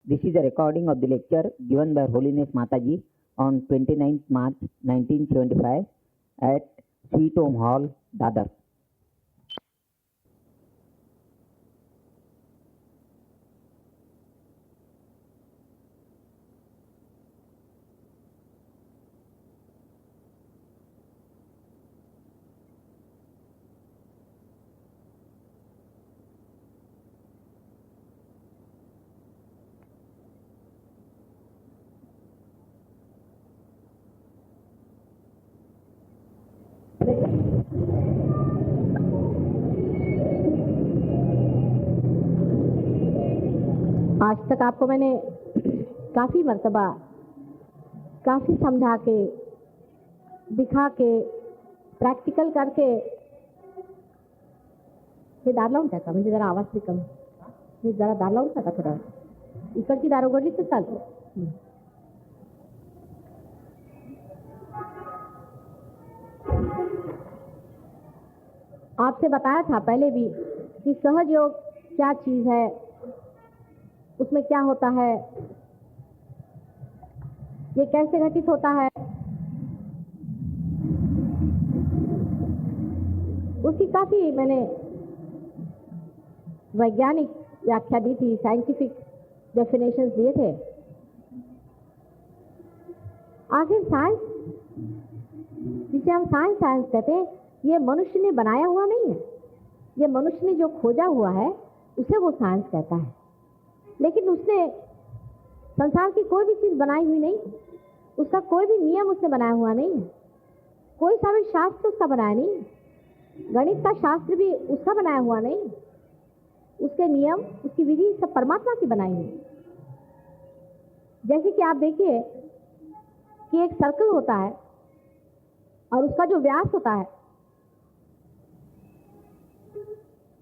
This is a recording of the lecture given by Holiness Mataji on 29th March 1975 at Sweet Home Hall, Dadar. आज तक आपको मैंने काफ़ी मर्तबा काफ़ी समझा के दिखा के प्रॅक्टिकल करके हे दार लावून टाका म्हणजे जरा आवाज बी कमी हे जरा दार लावून टाका थोडा इकडची दार उघडली तर चालतं. आपसे बताया था पहले भी कि सहज योग क्या चीज़ है, उसमें क्या होता है, ये कैसे घटित होता है, उसकी काफ़ी मैंने वैज्ञानिक व्याख्या दी थी, साइंटिफिक डेफिनेशंस दिए थे. आखिर साइंस जिसे हम साइंस कहते हैं, ये मनुष्य ने बनाया हुआ नहीं है. ये मनुष्य ने जो खोजा हुआ है उसे वो साइंस कहता है. लेकिन उसने संसार की कोई भी चीज़ बनाई हुई नहीं, उसका कोई भी नियम उसने बनाया हुआ नहीं है, कोई सा भी शास्त्र उसका बनाया नहीं, गणित का शास्त्र भी उसका बनाया हुआ नहीं, उसके नियम उसकी विधि सब परमात्मा की बनाई हुई. जैसे कि आप देखिए कि एक सर्कल होता है और उसका जो व्यास होता है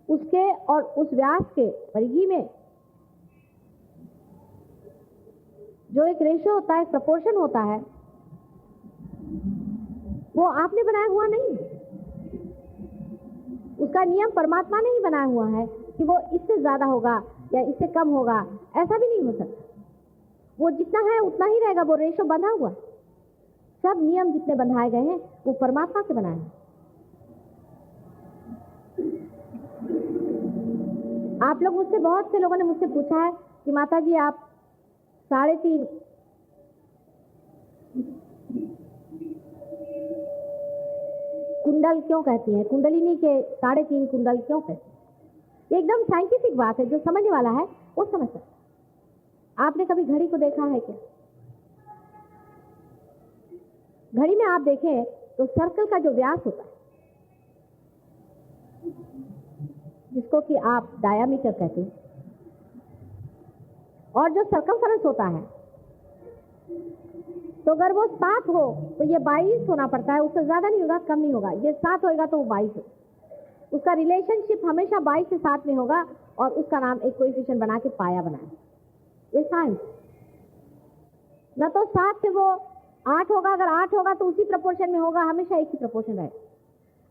उसके और उस व्यास के परिधि में जो एक रेशो होता है, प्रपोर्शन होता है, वो आपने बनाया हुआ नहीं. उसका नियम परमात्मा ने ही बनाया हुआ है कि वो इससे ज़्यादा होगा या इससे कम होगा, ऐसा भी नहीं हो सकता. वो जितना है उतना ही रहेगा, वो रेशो बंधा हुआ. सब नियम जितने बंधाए गए हैं वो परमात्मा के बनाए हैं. आप लोग मुझसे, बहुत से लोगों ने मुझसे पूछा है कि माता जी आप 3.5 कुंडल क्यों कहती हैं, कुंडलिनी के 3.5 कुंडल क्यों कहती हैं? ये एकदम साइंटिफिक बात है, जो समझने वाला है वो समझ सकता है. आपने कभी घड़ी को देखा है क्या? घड़ी में आप देखें तो सर्कल का जो व्यास होता है, जिसको कि आप डायामीटर कहते हैं, और जो सर्कमफरेंस होता है, तो अगर वो 7 हो तो ये 22 होना पड़ता है. उससे ज़्यादा नहीं होगा, कम नहीं होगा. ये 7 होएगा तो वो 22 हो. उसका रिलेशनशिप हमेशा 22 से 7 में होगा और उसका नाम एक कोएफिशिएंट बना के पाया बनाए. ये साइंस. न तो 7 से वो 8 होगा, अगर 8 होगा तो उसी प्रपोर्शन में होगा, हमेशा एक ही प्रपोर्शन रहेगा.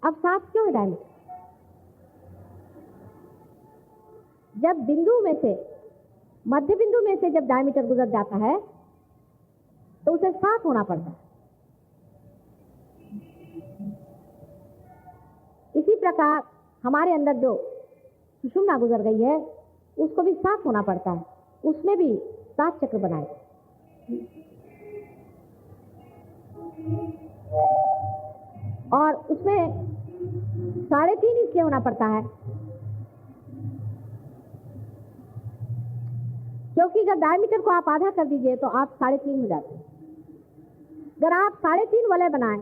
अब 7 क्यों है डायमीटर? जब बिंदु में से, मध्य बिंदु में से जब डायमीटर गुजर जाता है तो उसे 7 होना पड़ता है. इसी प्रकार हमारे अंदर जो सुषुम्ना गुजर गई है उसको भी 7 होना पड़ता है. उसमें भी 7 चक्र बनाए और उसमें 3.5 इसलिए होना पड़ता है क्योंकि जब डायमीटर को आप आधा कर दीजिए तो आप 3.5 हो जाते हैं. अगर आप 3.5 वलय बनाएं,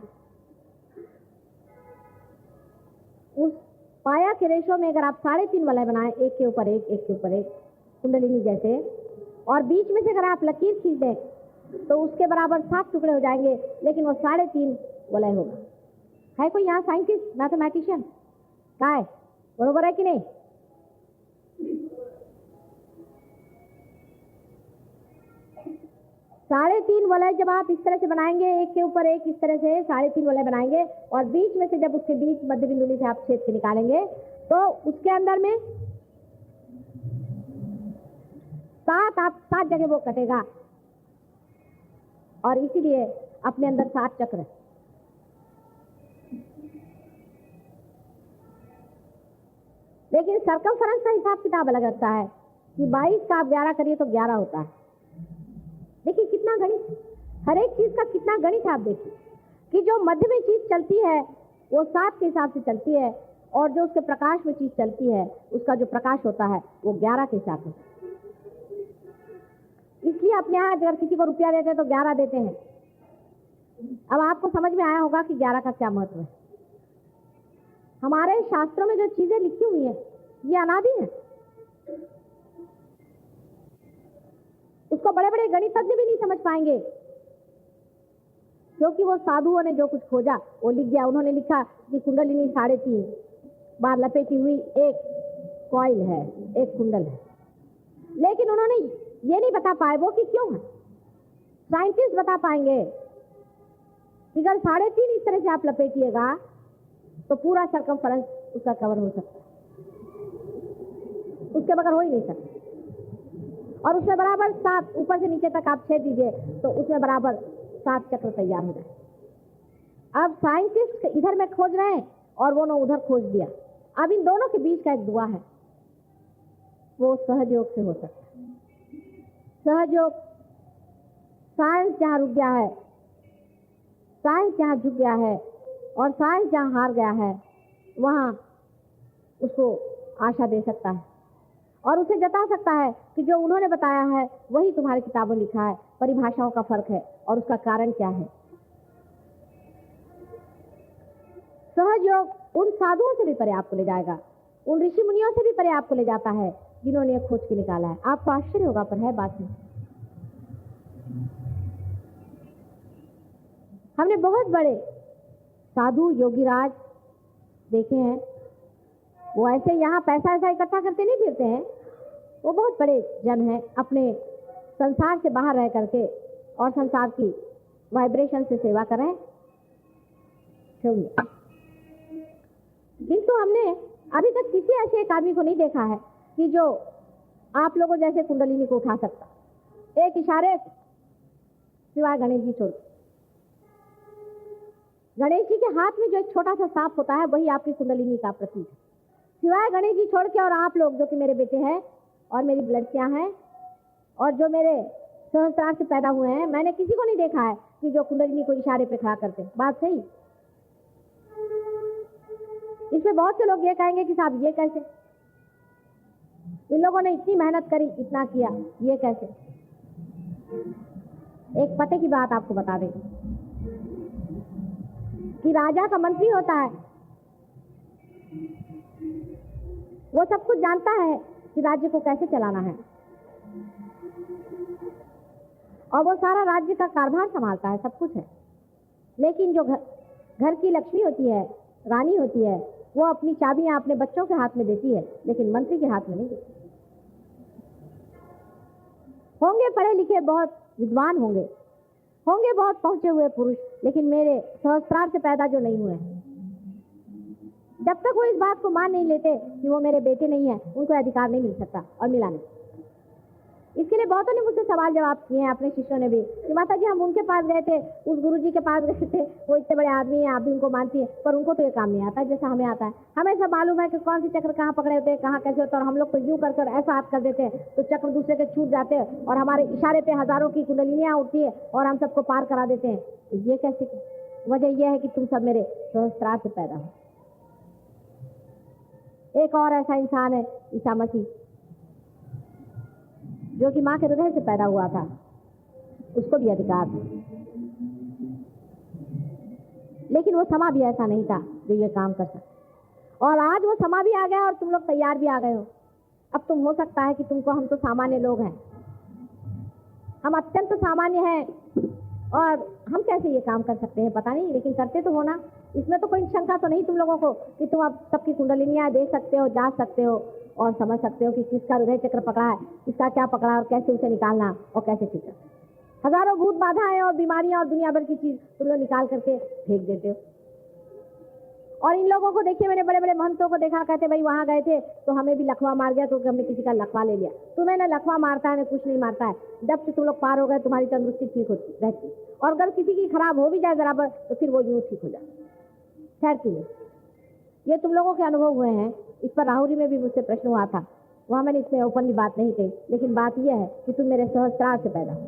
उस पाया के रेशो में अगर आप 3.5 वलय बनाएं, एक के ऊपर एक, एक के ऊपर एक, कुंडलिनी जैसे, और बीच में से अगर आप लकीर खींच दें तो उसके बराबर 7 टुकड़े हो जाएंगे, लेकिन वो 3.5 वलय होगा. है कोई यहाँ साइंटिस्ट, मैथमेटिशियन? क्या है, बरोबर है कि नहीं? साढ़े 3 वलय जब आप इस तरह से बनाएंगे, एक के ऊपर एक, इस तरह से 3.5 वलय बनाएंगे, और बीच में से जब उसके बीच मध्य बिंदु से आप छेद के निकालेंगे तो उसके अंदर में सात जगह वो कटेगा, और इसीलिए अपने अंदर 7 चक्र है। लेकिन सर्कमफरेंस का हिसाब किताब अलग रखता है कि 22 का आप 11 करिए तो 11 होता है। देखिए कितना गणित, हर एक चीज का कितना गणित आप देखिए कि जो मध्य में चीज चलती है वो 7 के हिसाब से चलती है, और जो उसके प्रकाश में चीज चलती है उसका जो प्रकाश होता है वो 11 के हिसाब से। इसलिए अपने यहाँ अगर किसी को रुपया देते हैं तो 11 देते हैं। अब आपको समझ में आया होगा कि 11 का क्या महत्व है। हमारे शास्त्रों में जो चीजें लिखी हुई है ये अनादि है, उसको बड़े बड़े गणितज्ञ भी नहीं समझ पाएंगे, क्योंकि वो साधुओं ने जो कुछ खोजा वो लिख दिया। उन्होंने लिखा कि कुंडलिनी 3.5 बार लपेटी हुई एक कॉइल है, एक कुंडल है, लेकिन उन्होंने ये नहीं बता पाए वो कि क्यों है। साइंटिस्ट बता पाएंगे कि अगर 3.5 इस तरह से आप लपेटिएगा तो पूरा सर्कमफरेंस उसका कवर हो सकता है, उसके बगैर हो ही नहीं सकता। और उसमें बराबर 7 ऊपर से नीचे तक आप छेद दीजिए तो उसमें बराबर 7 चक्र तैयार हो जाए। अब साइंटिस्ट इधर में खोज रहे हैं और वो उधर खोज दिया। अब इन दोनों के बीच का एक दुआ है, वो सहयोग से हो सकता है। सहयोग, साइंस जहाँ रुक गया है, साइंस जहाँ झुक गया है और साइंस जहाँ हार गया है, वहाँ उसको आशा दे सकता है और उसे जता सकता है कि जो उन्होंने बताया है वही तुम्हारी किताबों में लिखा है। परिभाषाओं का फर्क है और उसका कारण क्या है। सहयोग उन साधुओं से भी परे आपको ले जाएगा, उन ऋषि मुनियों से भी परे आपको ले जाता है जिन्होंने ये खोज के निकाला है। आपको आश्चर्य होगा पर है बात में। हमने बहुत बड़े साधु योगीराज देखे हैं, वो ऐसे यहाँ पैसा ऐसा इकट्ठा करते नहीं फिरते हैं, वो बहुत बड़े जन हैं, अपने संसार से बाहर रह करके और संसार की वाइब्रेशन से सेवा करें। किंतु हमने अभी तक किसी ऐसे एक आदमी को नहीं देखा है कि जो आप लोगों जैसे कुंडलिनी को उठा सकता एक इशारे, सिवाय गणेश जी छोड़। गणेश जी के हाथ में जो एक छोटा सा सांप होता है वही आपकी कुंडलिनी का प्रतीक है। सिवाय गणेश जी छोड़ के और आप लोग जो कि मेरे बेटे हैं और मेरी लड़कियां हैं और जो मेरे सहस्त्रार से पैदा हुए हैं, मैंने किसी को नहीं देखा है कि जो कुंडलिनी को इशारे पे खड़ा करते। बात सही। इसमें बहुत से लोग ये कहेंगे कि साहब ये कैसे, इन लोगों ने इतनी मेहनत करी, इतना किया, ये कैसे। एक पते की बात आपको बता दें कि राजा का मंत्री होता है, वो सब कुछ जानता है कि राज्य को कैसे चलाना है और वो सारा राज्य का कारभार संभालता है, सब कुछ है। लेकिन जो घर की लक्ष्मी होती है, रानी होती है, वो अपनी चाबियां अपने बच्चों के हाथ में देती है, लेकिन मंत्री के हाथ में नहीं देती। होंगे पढ़े लिखे, बहुत विद्वान होंगे, होंगे बहुत पहुंचे हुए पुरुष, लेकिन मेरे सहस्त्रार से पैदा जो नहीं हुए हैं, जब तक वो इस बात को मान नहीं लेते कि वो मेरे बेटे नहीं है, उनको अधिकार नहीं मिल सकता और मिला नहीं। इसके लिए बहुतों ने मुझसे सवाल जवाब किए हैं, अपने शिष्यों ने भी, कि माता जी हम उनके पास गए थे, उस गुरुजी के पास गए थे, वो इतने बड़े आदमी हैं, आप भी उनको मानती हैं, पर उनको तो ये काम नहीं आता जैसा हमें आता है। हमें सब मालूम है कि कौन सी चक्र कहाँ पकड़े होते हैं, कहाँ कैसे होते हैं, और हम लोग तो यूं करके और ऐसा हाथ कर देते हैं तो चक्र दूसरे के छूट जाते हैं और हमारे इशारे पे हजारों की कुंडलिनियाँ उठती है और हम सबको पार करा देते हैं। तो ये कैसे? वजह यह है कि तुम सब मेरे सहस्त्रार से पैदा हो। एक और ऐसा इंसान है ईसा मसीह, जो कि माँ के हृदय से पैदा हुआ था, उसको भी अधिकार था, लेकिन वो समा भी ऐसा नहीं था जो ये काम कर सकता। और आज वो समा भी आ गया और तुम लोग तैयार भी आ गए हो। अब तुम हो सकता है कि तुमको, हम तो सामान्य लोग हैं, हम अत्यंत सामान्य हैं और हम कैसे ये काम कर सकते हैं पता नहीं, लेकिन करते तो हो ना। इसमें तो कोई शंका तो नहीं तुम लोगों को कि तुम अब सबकी कुंडलिनियाँ देख सकते हो, जांच सकते हो और समझ सकते हो कि किसका हृदय चक्र पकड़ा है, किसका क्या पकड़ा और कैसे उसे निकालना और कैसे ठीक है। हजारों भूत बाधाएं और बीमारियां और दुनिया भर की चीज तुम लोग निकाल करके फेंक देते हो और इन लोगों को देखिए, मैंने बड़े बड़े महंतों को देखा, कहते भाई वहाँ गए थे तो हमें भी लखवा मार गया, तो हमने किसी का लखवा ले लिया। तुम्हें ना लखवा मारता है ना कुछ नहीं मारता है। जब से तुम लोग पार हो गए तुम्हारी तंदुरुस्ती ठीक होती रहती, और अगर किसी की खराब हो भी जाए बराबर तो फिर वो यूँ ठीक हो जाए। खैर की नहीं, ये तुम लोगों के अनुभव हुए हैं। इस पर राहुरी में भी मुझसे प्रश्न हुआ था, वहाँ मैंने इसमें ओपनली बात नहीं कही, लेकिन बात यह है कि तुम मेरे सहस्त्रार से पैदा हो,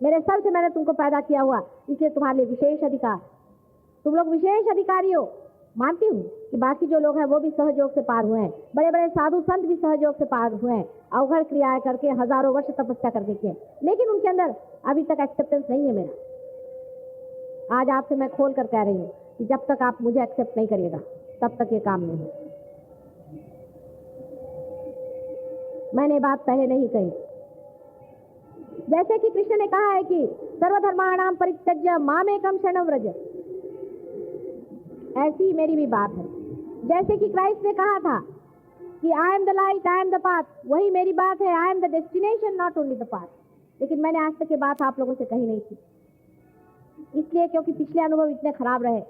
मेरे सर से मैंने तुमको पैदा किया हुआ, इसलिए तुम्हारे लिए विशेष अधिकार, तुम लोग विशेष अधिकारी हो। मानती हूँ कि बाकी जो लोग हैं वो भी सहयोग से पार हुए हैं, बड़े बड़े साधु संत भी सहयोग से पार हुए हैं, अवघड़ क्रियाएं करके हजारों वर्ष तपस्या करके किए, लेकिन उनके अंदर अभी तक एक्सेप्टेंस नहीं है मेरा। आज आपसे मैं खोल कर कह रही हूँ कि जब तक आप मुझे एक्सेप्ट नहीं करिएगा तब तक ये काम नहीं है। मैंने बात पहले नहीं कही, जैसे कि कृष्ण ने कहा है कि सर्वधर्माणाम परित्यज्य मामेकम शरणं व्रज, ऐसी ही मेरी भी बात है। जैसे कि क्राइस्ट ने कहा था कि I am the light, I am the path, वही मेरी बात है, I am the destination not only the path. लेकिन मैंने आज तक ये बात आप लोगों से कही नहीं थी, इसलिए क्योंकि पिछले अनुभव इतने खराब रहे,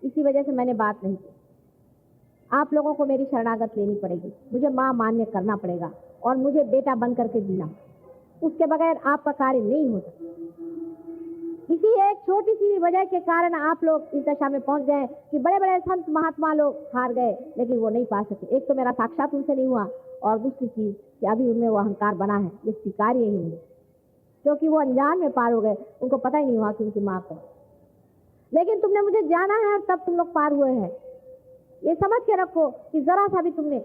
इसी वजह से मैंने बात नहीं की। आप लोगों को मेरी शरणागत लेनी पड़ेगी, मुझे माँ मान्य करना पड़ेगा और मुझे बेटा बन करके जीना, उसके बगैर आपका कार्य नहीं हो सकता। इसी एक छोटी सी वजह के कारण आप लोग इस दशा में पहुंच गए कि बड़े बड़े संत महात्मा लोग हार गए, लेकिन वो नहीं पा सके। एक तो मेरा साक्षात उनसे नहीं हुआ, और दूसरी चीज कि अभी उनमें वो अहंकार बना है, ये स्वीकार्य ही नहीं, क्योंकि वो अनजान में पार हो गए, उनको पता ही नहीं हुआ कि उनकी माँ को। लेकिन तुमने मुझे जाना है, तब तुम लोग पार हुए हैं। ये समझ के रखो कि जरा सा भी तुमने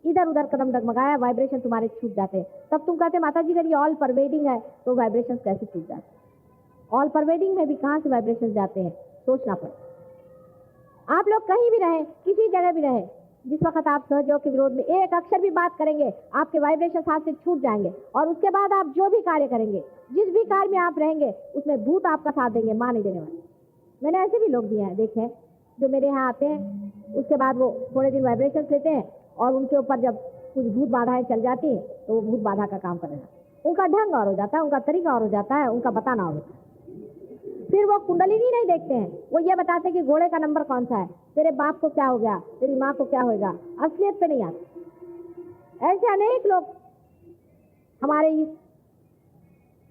इधर उधर कदम डगमगाया, वाइब्रेशन तुम्हारे छूट जाते हैं। तब तुम कहते माता जी अगर ये ऑल परवेडिंग है तो वाइब्रेशन कैसे छूट जाते हैं? ऑल परवेडिंग में भी कहाँ से वाइब्रेशन जाते हैं, सोचना पड़ेगा। आप लोग कहीं भी रहे, किसी जगह भी रहे, जिस वक्त आप सहयोग के विरोध में एक अक्षर भी बात करेंगे, आपके वाइब्रेशन हाथ से छूट जाएंगे, और उसके बाद आप जो भी कार्य करेंगे, जिस भी कार्य में आप रहेंगे, उसमें भूत आपका साथ देंगे, मां नहीं देने वाले। मैंने ऐसे भी लोग दिए हैं, देखे, जो मेरे यहाँ आते हैं, उसके बाद वो थोड़े दिन वाइब्रेशन लेते हैं, और उनके ऊपर जब कुछ भूत बाधाएं चल जाती हैं तो वो भूत बाधा का काम करेगा। उनका ढंग और हो जाता है, उनका तरीका और हो जाता है, उनका बताना और होता है। फिर वो कुंडलिनी नहीं देखते हैं, वो ये बताते हैं कि घोड़े का नंबर कौन सा है, तेरे बाप को क्या हो गया, तेरी माँ को क्या होगा, असलियत पे नहीं आते। ऐसे अनेक लोग हमारे इस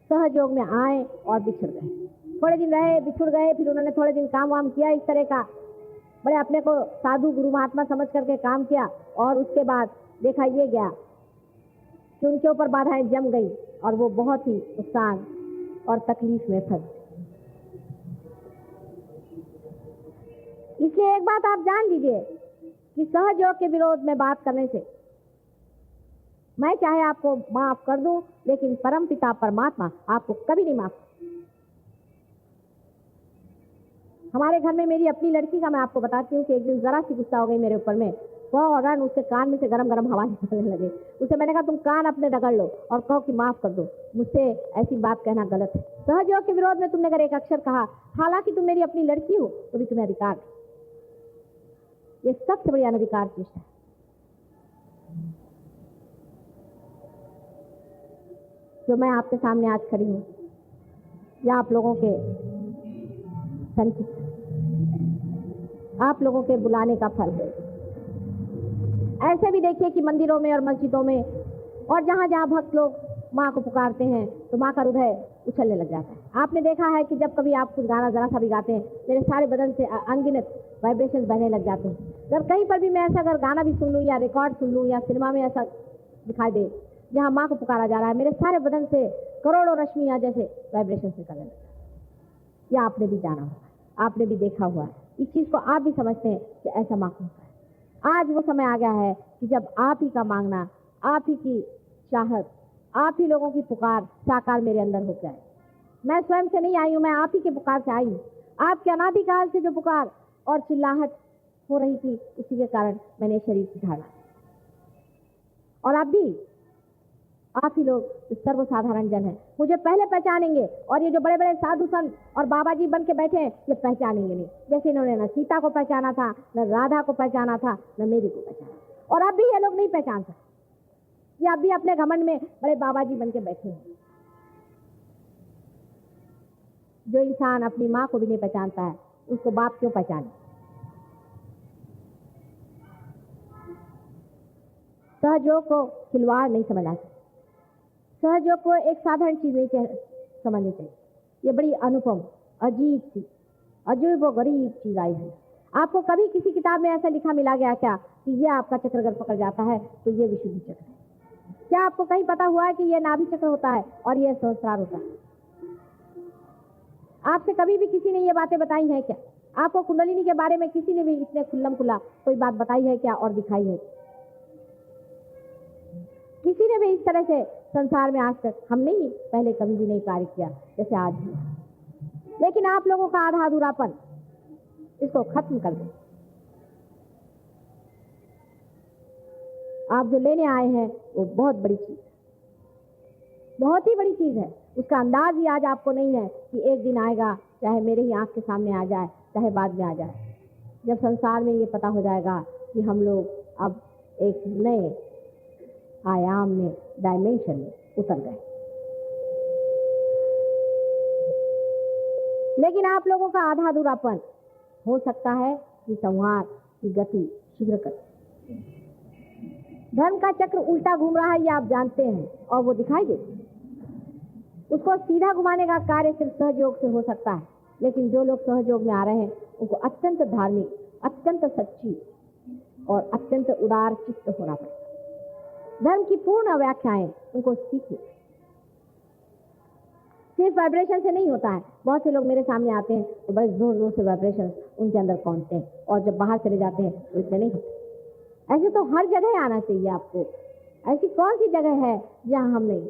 सहयोग में आए और बिछड़ गए, थोड़े दिन रहे, बिछुड़ गए, फिर उन्होंने थोड़े दिन काम वाम किया इस तरह का, बड़े अपने को साधु गुरु महात्मा समझ करके काम किया, और उसके बाद देखा ये गया कि उनके ऊपर बाधाएं जम गई और वो बहुत ही नुकसान और तकलीफ में फंस। इसलिए एक बात आप जान लीजिए कि सहयोग के विरोध में बात करने से मैं चाहे आपको माफ कर दूं, लेकिन परम पिता परमात्मा आपको कभी नहीं माफ। हमारे घर में मेरी अपनी लड़की का मैं आपको बताती हूँ कि एक दिन जरा सी गुस्सा हो गई मेरे ऊपर में, फौरन उसके कान में से गरम गरम हवा निकलने लगे। उसे मैंने कहा तुम कान अपने रगड़ लो और कहो कि माफ कर दो, मुझसे ऐसी बात कहना गलत है। सहयोग के विरोध में तुमने अगर एक अक्षर कहा, हालांकि तुम मेरी अपनी लड़की हो, तो भी तुम्हें अधिकार, ये सबसे बड़ी अनधिकार चीज है। जो मैं आपके सामने आज खड़ी हूँ, या आप लोगों के संचित, आप लोगों के बुलाने का फल है। ऐसे भी देखिए कि मंदिरों में और मस्जिदों में और जहाँ जहाँ भक्त लोग माँ को पुकारते हैं तो माँ का हृदय उछलने लग जाता है। आपने देखा है कि जब कभी आप कुछ गाना जरा सा भी गाते हैं, मेरे सारे बदन से अनगिनत वाइब्रेशंस बहने लग जाते हैं। अगर कहीं पर भी मैं ऐसा अगर गाना भी सुन लूँ या रिकॉर्ड सुन लूँ या सिनेमा में ऐसा दिखाई दे जहाँ माँ को पुकारा जा रहा है, मेरे सारे बदन से करोड़ों रश्मियाँ जैसे वाइब्रेशंस निकलने लगता है। यह आपने भी जाना होगा, आपने भी देखा हुआ है, इस चीज़ को आप भी समझते हैं कि ऐसा माँ को होता है। आज वो समय आ गया है कि जब आप ही का मांगना, आप ही की चाहत, आप ही लोगों की पुकार साकार मेरे अंदर हो जाए। मैं स्वयं से नहीं आई हूँ, मैं आप ही के पुकार से आई हूँ। आपके अनादिकाल से जो पुकार और चिल्लाहट हो रही थी, उसी के कारण मैंने शरीर सिधारा। और आप भी, आप ही लोग सर्वसाधारण जन हैं, मुझे पहले पहचानेंगे, और ये जो बड़े बड़े साधु संत और बाबा जी बन के बैठे हैं, ये पहचानेंगे नहीं। जैसे इन्होंने न सीता को पहचाना था, न राधा को पहचाना था, न मेरी को पहचाना, और अब भी ये लोग नहीं पहचान सकते। ये अब भी अपने घमंड में बड़े बाबा जी बन के बैठे हैं। जो इंसान अपनी माँ को भी नहीं पहचानता है, उसको बाप क्यों पहचाने? सहयोग को खिलवाड़ नहीं समझना चाहिए, सहयोग को एक साधारण चीज़ नहीं समझनी चाहिए। ये बड़ी अनुपम, अजीब सी, अजीब व गरीब चीज़ आई है। आपको कभी किसी किताब में ऐसा लिखा मिला गया क्या कि ये आपका चक्र अगर पकड़ जाता है तो ये विशुद्धि चक्र है? क्या आपको कहीं पता हुआ है कि ये नाभि चक्र होता है और ये सहस्त्रार होता है? आपसे कभी भी किसी ने ये बातें बताई हैं क्या? आपको कुंडलिनी के बारे में किसी ने भी इतने खुल्लम खुल्ला कोई बात बताई है क्या और दिखाई है? किसी ने भी इस तरह से संसार में आज तक हमने ही पहले कभी भी नहीं कार्य किया जैसे आज भी। लेकिन आप लोगों का आधा अधूरापन, इसको खत्म कर दें। आप जो लेने आए हैं वो बहुत बड़ी चीज, बहुत ही बड़ी चीज है। उसका अंदाज ही आज आपको नहीं है कि एक दिन आएगा, चाहे मेरे ही आंख के सामने आ जाए, चाहे बाद में आ जाए, जब संसार में ये पता हो जाएगा कि हम लोग अब एक नए आयाम में, डायमेंशन में उतर गए। लेकिन आप लोगों का आधा अधूरापन हो सकता है कि संहार की गति शीघ्र कर। धर्म का चक्र उल्टा घूम रहा है ये आप जानते हैं और वो दिखाई देता है। उसको सीधा घुमाने का कार्य सिर्फ सहयोग से हो सकता है। लेकिन जो लोग सहयोग में आ रहे हैं उनको अत्यंत धार्मिक, अत्यंत सच्ची और अत्यंत उदार चित्त होना पड़ता है। धर्म की पूर्ण व्याख्याएं उनको सीखनी, सिर्फ वाइब्रेशन से नहीं होता है। बहुत से लोग मेरे सामने आते हैं तो बड़े जोर जोर से वाइब्रेशन उनके अंदर पहुंचते हैं और जब बाहर चले जाते हैं तो इतने नहीं होते। ऐसे तो हर जगह आना चाहिए आपको। ऐसी कौन सी जगह है जहां हम नहीं?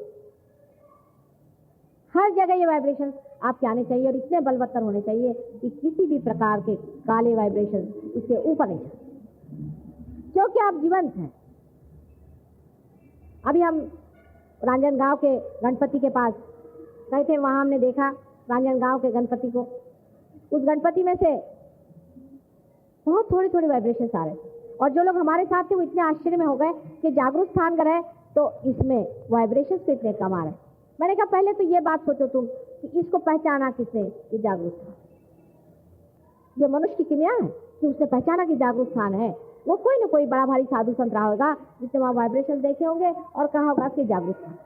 हर जगह ये वाइब्रेशन आपके आने चाहिए और इतने बलवत्तर होने चाहिए कि किसी भी प्रकार के काले वाइब्रेशन इसके ऊपर नहीं जाए, क्योंकि आप जीवंत हैं। अभी हम रांजनगांव के गणपति के पास गए थे, वहां हमने देखा रांजनगांव के गणपति को। उस गणपति में से बहुत थोड़ी थोड़ी वाइब्रेशन आ रहे थे और जो लोग हमारे साथ थे वो इतने आश्चर्य में हो गए कि जागरूक स्थान का है तो इसमें वाइब्रेशन तो इतने कम आ रहे। मैंने कहा पहले तो ये बात सोचो तुम कि इसको पहचाना किसने? ये जागरूक स्थान। ये मनुष्य की किमिया है कि उसने पहचाना कि जागरूक स्थान है। वो कोई ना कोई बड़ा भारी साधु संत रहा होगा जिसने वहां वाइब्रेशन देखे होंगे और कहा होगा कि जागरूक स्थान।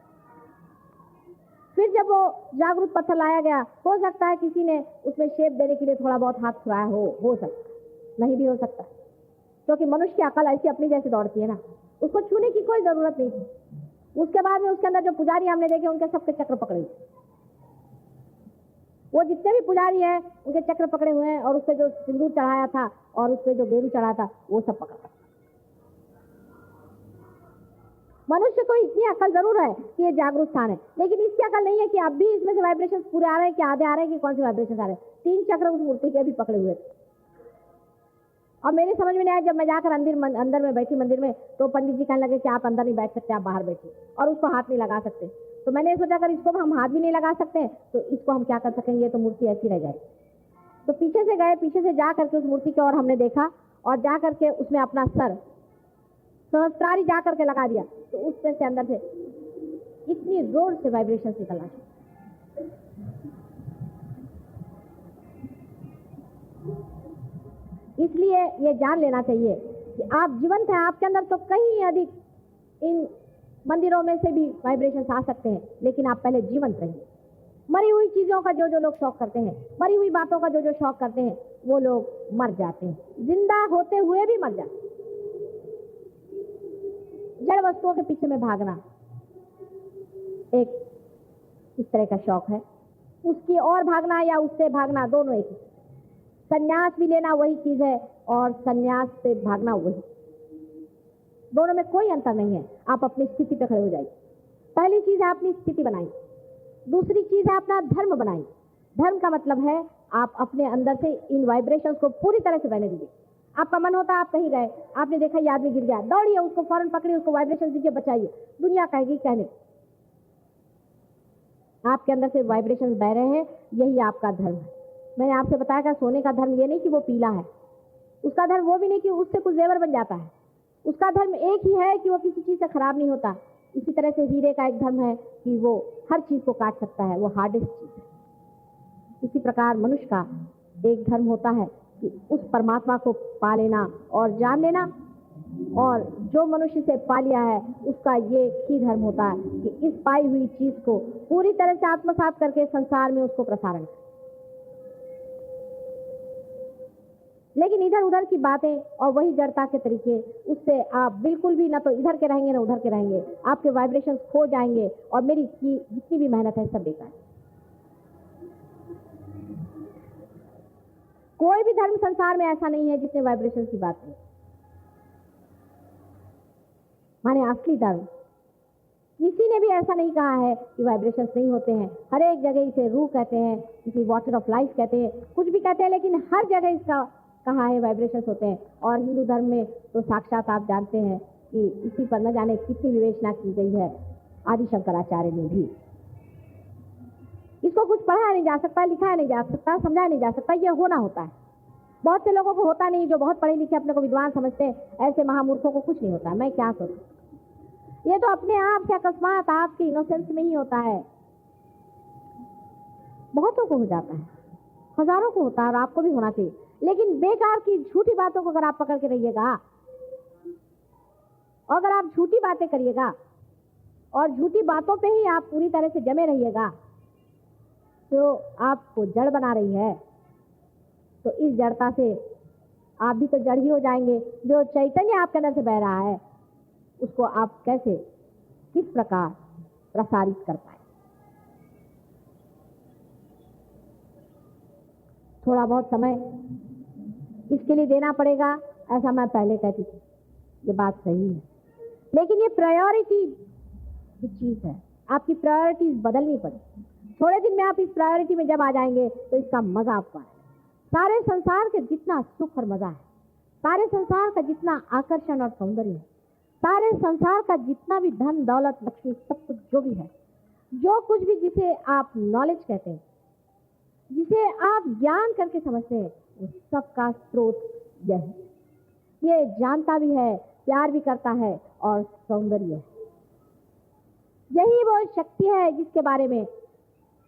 फिर जब वो जागरूक पत्थर लाया गया, हो सकता है किसी ने उसमें शेप देने के लिए थोड़ा बहुत हाथ फुराया हो सकता है, नहीं भी हो सकता, क्योंकि मनुष्य की अकल ऐसी अपनी जैसे दौड़ती है ना, उसको छूने की कोई जरूरत नहीं थी। उसके बाद में उसके अंदर जो पुजारी हमने देखे उनके सबके चक्र पकड़े हुए, वो जितने भी पुजारी हैं उनके चक्र पकड़े हुए हैं और उस पर जो सिंदूर चढ़ाया था और उस पर जो गेरू चढ़ा था वो सब पकड़ा। मनुष्य को इतनी अकल जरूर है कि ये जागरूक स्थान है, लेकिन इसकी अकल नहीं है कि अब भी इसमें से वाइब्रेशन पूरे आ रहे हैं कि आधे आ रहे हैं कि कौन से वाइब्रेशन आ रहे हैं। 3 चक्र उस मूर्ति के भी पकड़े हुए थे और मेरे समझ में नहीं आया। जब मैं जाकर अंदर में बैठी मंदिर में तो पंडित जी कहने लगे कि आप अंदर नहीं बैठ सकते, आप बाहर बैठिए और उसको हाथ नहीं लगा सकते। तो मैंने सोचा अगर इसको हम हाथ भी नहीं लगा सकते तो इसको हम क्या कर सकेंगे, ये तो मूर्ति ऐसी रह जाएगी। तो पीछे से गए, पीछे से जा करके उस मूर्ति की ओर हमने देखा और जा करके उसमें अपना सर सहस्त्रारी जा करके लगा दिया तो उसमें से अंदर से इतनी जोर से वाइब्रेशन निकलना चाहिए। इसलिए ये जान लेना चाहिए कि आप जीवंत हैं। आपके अंदर तो कहीं अधिक इन मंदिरों में से भी वाइब्रेशन आ सकते हैं, लेकिन आप पहले जीवंत रहिए। मरी हुई चीजों का जो लोग शौक करते हैं, मरी हुई बातों का जो शौक करते हैं, वो लोग मर जाते हैं, जिंदा होते हुए भी मर जाते हैं। जड़ वस्तुओं के पीछे में भागना एक इस तरह का शौक है, उसकी और भागना या उससे भागना दोनों एक ही। संन्यास भी लेना वही चीज है और संन्यास से भागना वही, दोनों में कोई अंतर नहीं है। आप अपनी स्थिति पे खड़े हो जाइए। पहली चीज है अपनी स्थिति बनाई, दूसरी चीज है अपना धर्म बनाई। धर्म का मतलब है आप अपने अंदर से इन वाइब्रेशंस को पूरी तरह से बहने दीजिए। आपका मन होता है आप कहीं गए, आपने देखा ये आदमी गिर गया, दौड़िए उसको फौरन पकड़िए, उसको वाइब्रेशन दीजिए, बचाइए। दुनिया कहेगी कहने, आपके अंदर से वाइब्रेशन बह रहे हैं, यही आपका धर्म है। मैंने आपसे बताया कि सोने का धर्म ये नहीं कि वो पीला है, उसका धर्म वो भी नहीं कि उससे कुछ जेवर बन जाता है। उसका धर्म एक ही है कि वो किसी चीज से खराब नहीं होता। इसी तरह से हीरे का एक धर्म है कि वो हर चीज को काट सकता है, वो हार्डेस्ट चीज है। इसी प्रकार मनुष्य का एक धर्म होता है कि उस परमात्मा को पा लेना और जान लेना और जो मनुष्य से पा लिया है उसका ये ही धर्म होता है कि इस पाई हुई चीज को पूरी तरह से आत्मसात करके संसार में उसको प्रसारण करे। लेकिन इधर उधर की बातें और वही जड़ता के तरीके, उससे आप बिल्कुल भी ना तो इधर के रहेंगे ना उधर के रहेंगे, आपके वाइब्रेशंस खो जाएंगे और मेरी की जितनी भी मेहनत है सब बेकार। कोई भी धर्म संसार में ऐसा नहीं है जिसने वाइब्रेशन की बात की, माने असली धर्म किसी ने भी ऐसा नहीं कहा है कि वाइब्रेशंस नहीं होते हैं। हर एक जगह इसे रूह कहते हैं, किसी वाटर ऑफ लाइफ कहते हैं, कुछ भी कहते हैं, लेकिन हर जगह इसका कहा है वाइब्रेशंस होते हैं। और हिंदू धर्म में तो साक्षात आप जानते हैं कि इसी पर न जाने कितनी विवेचना की गई है आदि शंकराचार्य ने भी। इसको कुछ पढ़ाया नहीं जा सकता, लिखाया नहीं जा सकता, समझाया नहीं जा सकता, यह होना होता है। बहुत से लोगों को होता नहीं, जो बहुत पढ़े लिखे अपने को विद्वान समझते हैं, ऐसे महामूर्खों को कुछ नहीं होता। मैं क्या सोचूं, ये तो अपने आप से अकस्मात आपके इनोसेंस में ही होता है। बहुतों को हो जाता है, हजारों को होता है, और आपको भी होना चाहिए। लेकिन बेकार की झूठी बातों को अगर आप पकड़ के रहिएगा, और अगर आप झूठी बातें करिएगा और झूठी बातों पे ही आप पूरी तरह से जमे रहिएगा, तो आपको जड़ बना रही है। तो इस जड़ता से आप भी तो जड़ ही हो जाएंगे। जो चैतन्य आपके अंदर से बह रहा है उसको आप कैसे, किस प्रकार प्रसारित कर पाए। थोड़ा बहुत समय इसके लिए देना पड़ेगा, ऐसा मैं पहले कहती थी, ये बात सही है। लेकिन ये प्रायोरिटी की चीज है, आपकी प्रायोरिटीज बदलनी पड़ेगी। थोड़े दिन में आप इस प्रायोरिटी में जब आ जाएंगे तो इसका मजा आपको आएगा। सारे संसार के जितना सुख और मजा है, सारे संसार का जितना आकर्षण और सौंदर्य है, सारे संसार का जितना भी धन दौलत लक्ष्मी सब कुछ जो भी है, जो कुछ भी जिसे आप नॉलेज कहते हैं, जिसे आप ज्ञान करके समझते हैं, वो सबका स्रोत यह है। ये जानता भी है, प्यार भी करता है और सौंदर्य है। यही वो शक्ति है जिसके बारे में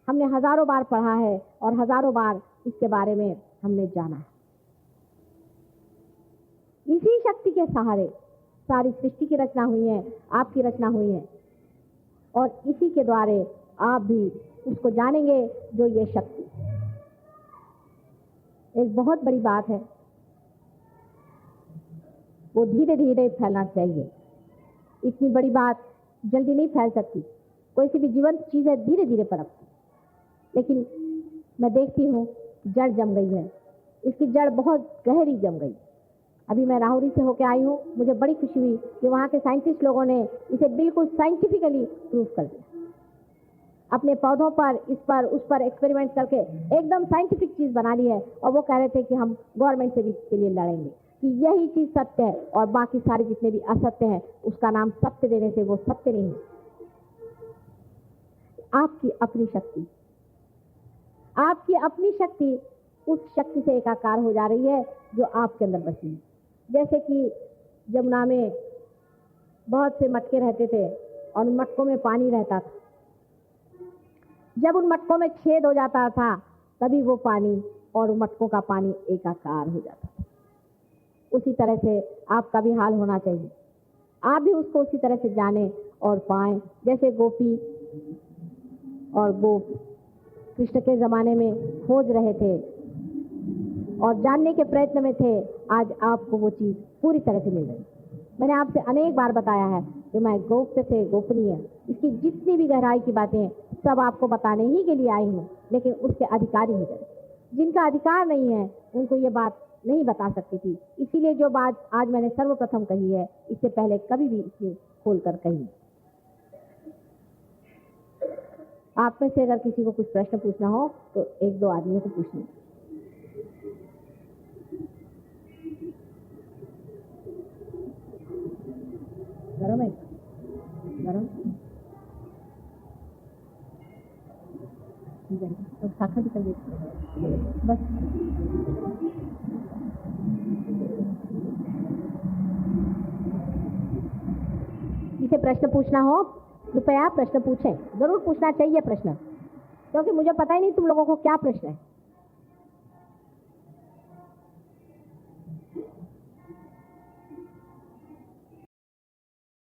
हमने हजारों बार पढ़ा है और हजारों बार इसके बारे में हमने जाना है। इसी शक्ति के सहारे सारी सृष्टि की रचना हुई है, आपकी रचना हुई है, और इसी के द्वारे आप भी उसको जानेंगे जो ये शक्ति। एक बहुत बड़ी बात है, वो धीरे धीरे फैलना चाहिए। इतनी बड़ी बात जल्दी नहीं फैल सकती, कोई सी भी जीवंत चीज है धीरे धीरे पनपती। लेकिन मैं देखती हूँ जड़ जम गई है, इसकी जड़ बहुत गहरी जम गई। अभी मैं राहुरी से होकर आई हूँ, मुझे बड़ी खुशी हुई कि वहाँ के साइंटिस्ट लोगों ने इसे बिल्कुल साइंटिफिकली प्रूव कर दिया। अपने पौधों पर, इस पर, उस पर एक्सपेरिमेंट करके एकदम साइंटिफिक चीज बना ली है। और वो कह रहे थे कि हम गवर्नमेंट से भी इसके लिए लड़ेंगे कि यही चीज सत्य है, और बाकी सारे जितने भी असत्य हैं उसका नाम सत्य देने से वो सत्य नहीं है। आपकी अपनी शक्ति, आपकी अपनी शक्ति उस शक्ति से एकाकार हो जा रही है जो आपके अंदर बसी है। जैसे कि जमुना में बहुत से मटके रहते थे और उन मटकों में पानी रहता था। जब उन मटकों में छेद हो जाता था तभी वो पानी और मटकों का पानी एकाकार हो जाता था। उसी तरह से आपका भी हाल होना चाहिए। आप भी उसको उसी तरह से जाने और पाएं, जैसे गोपी और गोप कृष्ण के ज़माने में खोज रहे थे और जानने के प्रयत्न में थे। आज आपको वो चीज़ पूरी तरह से मिल रही। मैंने आपसे अनेक बार बताया है कि मैं गोप्य से गोपनीय, इसकी जितनी भी गहराई की बातें हैं सब आपको बताने ही के लिए आई हूँ, लेकिन उसके अधिकारी हो जाए। जिनका अधिकार नहीं है उनको ये बात नहीं बता सकती थी। इसीलिए जो बात आज मैंने सर्वप्रथम कही है, इससे पहले कभी भी इसे खोल कर कही। आप में से अगर किसी को कुछ प्रश्न पूछना हो तो एक दो आदमियों को पूछना। गरम है, गरम तो शाखा निकल देती बस। जिसे प्रश्न पूछना हो कृपया प्रश्न पूछें, जरूर पूछना चाहिए प्रश्न, क्योंकि मुझे पता ही नहीं तुम लोगों को क्या प्रश्न है।